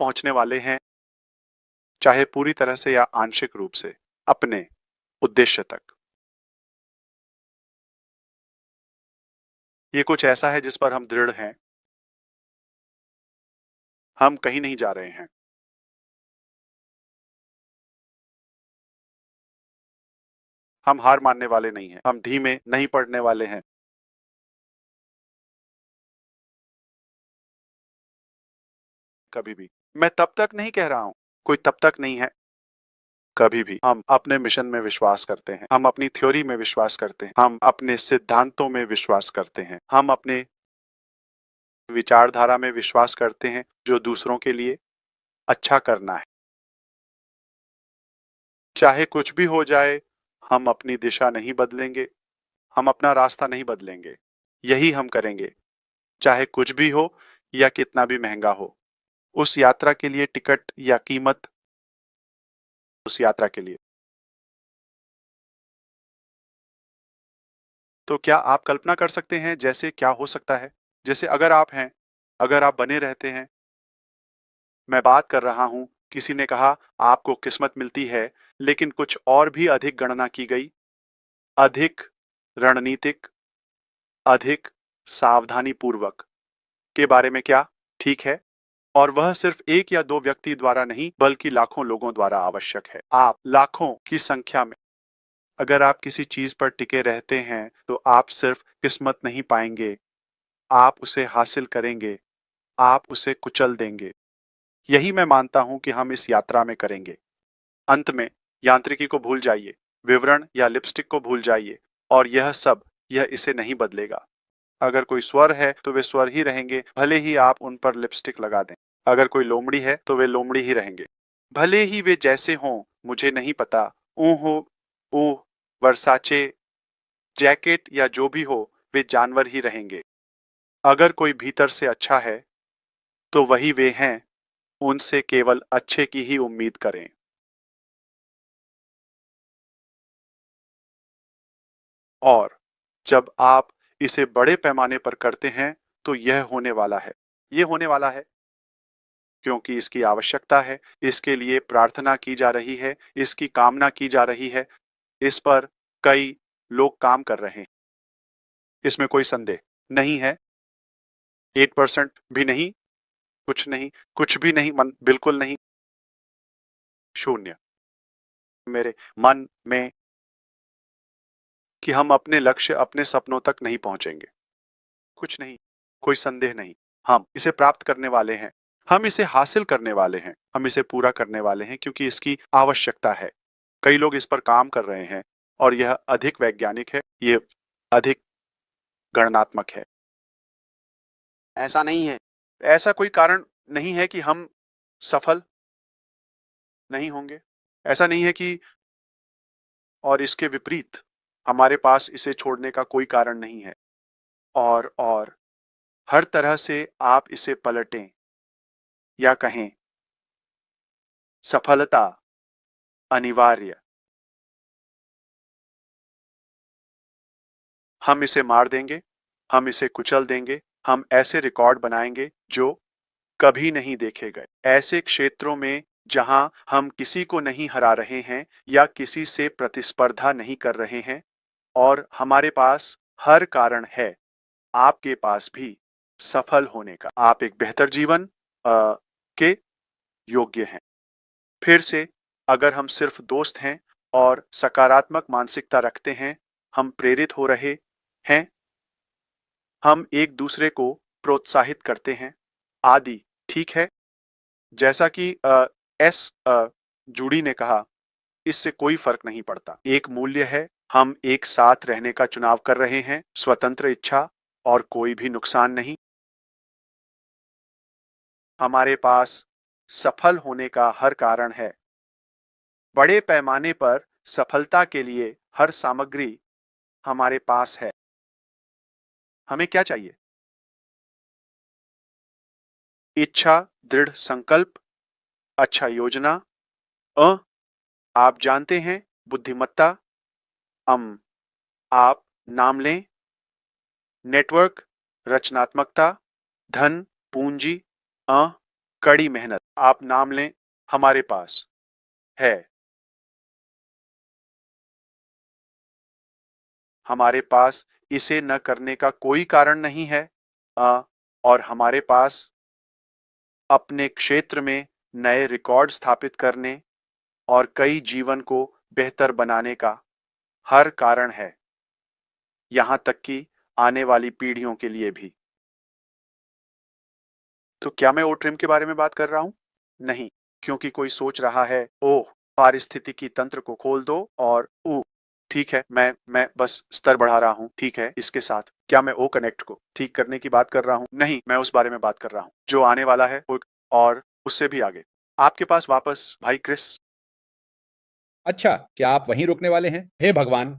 पहुंचने वाले हैं, चाहे पूरी तरह से या आंशिक रूप से, अपने उद्देश्य तक। ये कुछ ऐसा है जिस पर हम दृढ़ हैं। हम कहीं नहीं जा रहे हैं। हम हार मानने वाले नहीं हैं। हम धीमे नहीं पड़ने वाले हैं। कभी भी। मैं तब तक नहीं कह रहा हूं, कोई तब तक नहीं है। कभी भी। हम अपने मिशन में विश्वास करते हैं। हम अपनी थ्योरी में विश्वास करते हैं। हम अपने सिद्धांतों में विश्वास करते हैं। हम अपने विचारधारा में विश्वास करते हैं जो दूसरों के लिए अच्छा करना है। चाहे कुछ भी हो जाए, हम अपनी दिशा नहीं बदलेंगे। हम अपना रास्ता नहीं बदलेंगे। यही हम करेंगे, चाहे कुछ भी हो या कितना भी महंगा हो। उस यात्रा के लिए टिकट या कीमत, उस यात्रा के लिए। तो क्या आप कल्पना कर सकते हैं जैसे क्या हो सकता है? जैसे अगर आप हैं, अगर आप बने रहते हैं। मैं बात कर रहा हूं, किसी ने कहा आपको किस्मत मिलती है, लेकिन कुछ और भी अधिक गणना की गई, अधिक रणनीतिक, अधिक सावधानी पूर्वक के बारे में क्या? ठीक है। और वह सिर्फ एक या दो व्यक्ति द्वारा नहीं, बल्कि लाखों लोगों द्वारा आवश्यक है। आप लाखों की संख्या में अगर आप किसी चीज पर टिके रहते हैं, तो आप सिर्फ किस्मत नहीं पाएंगे, आप उसे हासिल करेंगे, आप उसे कुचल देंगे। यही मैं मानता हूं कि हम इस यात्रा में करेंगे। अंत में यांत्रिकी को भूल जाइए, विवरण या लिपस्टिक को भूल जाइए, और यह सब, यह इसे नहीं बदलेगा। अगर कोई स्वर है तो वे स्वर ही रहेंगे, भले ही आप उन पर लिपस्टिक लगा दें। अगर कोई लोमड़ी है तो वे लोमड़ी ही रहेंगे, भले ही वे जैसे हों। मुझे नहीं पता, ऊह ऊह, वर्साचे जैकेट या जो भी हो, वे जानवर ही रहेंगे। अगर कोई भीतर से अच्छा है, तो वही वे हैं। उनसे केवल अच्छे की ही उम्मीद करें। और जब आप इसे बड़े पैमाने पर करते हैं, तो यह होने वाला है। ये होने वाला है क्योंकि इसकी आवश्यकता है, इसके लिए प्रार्थना की जा रही है, इसकी कामना की जा रही है। इस पर कई लोग काम कर रहे हैं। इसमें कोई संदेह नहीं है। 8% भी नहीं, कुछ नहीं, कुछ भी नहीं, मन बिल्कुल नहीं, शून्य। मेरे मन में कि हम अपने लक्ष्य, अपने सपनों तक नहीं पहुंचेंगे। कुछ नहीं, कोई संदेह नहीं। हम इसे प्राप्त करने वाले हैं। हम इसे हासिल करने वाले हैं। हम इसे पूरा करने वाले हैं क्योंकि इसकी आवश्यकता है। कई लोग इस पर काम कर रहे हैं और यह अधिक वैज्ञानिक है, ये अधिक गणनात्मक है। ऐसा नहीं है। ऐसा कोई कारण नहीं है कि हम सफल नहीं होंगे। ऐसा नहीं है कि, और इसके विपरीत, हमारे पास इसे छोड़ने का कोई कारण नहीं है। और हर तरह से आप इसे पलटें या कहें, सफलता अनिवार्य। हम इसे मार देंगे, हम इसे कुचल देंगे। हम ऐसे रिकॉर्ड बनाएंगे जो कभी नहीं देखे गए, ऐसे क्षेत्रों में जहां हम किसी को नहीं हरा रहे हैं या किसी से प्रतिस्पर्धा नहीं कर रहे हैं। और हमारे पास हर कारण है, आपके पास भी, सफल होने का। आप एक बेहतर जीवन के योग्य हैं। फिर से, अगर हम सिर्फ दोस्त हैं और सकारात्मक मानसिकता रखते हैं, हम प्रेरित हो रहे हैं, हम एक दूसरे को प्रोत्साहित करते हैं, आदि। ठीक है। जैसा कि एस जूडी ने कहा, इससे कोई फर्क नहीं पड़ता। एक मूल्य है, हम एक साथ रहने का चुनाव कर रहे हैं, स्वतंत्र इच्छा और कोई भी नुकसान नहीं। हमारे पास सफल होने का हर कारण है। बड़े पैमाने पर सफलता के लिए हर सामग्री हमारे पास है। हमें क्या चाहिए? इच्छा, दृढ़ संकल्प, अच्छा योजना, अ आप जानते हैं, बुद्धिमत्ता, अम आप नाम लें, नेटवर्क, रचनात्मकता, धन, पूंजी, कड़ी मेहनत। आप नाम लें, हमारे पास है। हमारे पास इसे न करने का कोई कारण नहीं है। और हमारे पास अपने क्षेत्र में नए रिकॉर्ड स्थापित करने और कई जीवन को बेहतर बनाने का हर कारण है, यहां तक कि आने वाली पीढ़ियों के लिए भी। तो क्या मैं ओ ट्रिम के बारे में बात कर रहा हूं? नहीं, क्योंकि कोई सोच रहा है, ओह, पारिस्थितिकी तंत्र को खोल दो और ओ, ठीक है, मैं बस स्तर बढ़ा रहा हूं, ठीक है, इसके साथ क्या मैं ओ कनेक्ट को ठीक करने की बात कर रहा हूं? नहीं, मैं उस बारे में बात कर रहा हूं जो आने वाला है और उससे भी आगे। आपके पास वापस भाई क्रिस। अच्छा, क्या आप वहीं रुकने वाले हैं? हे भगवान!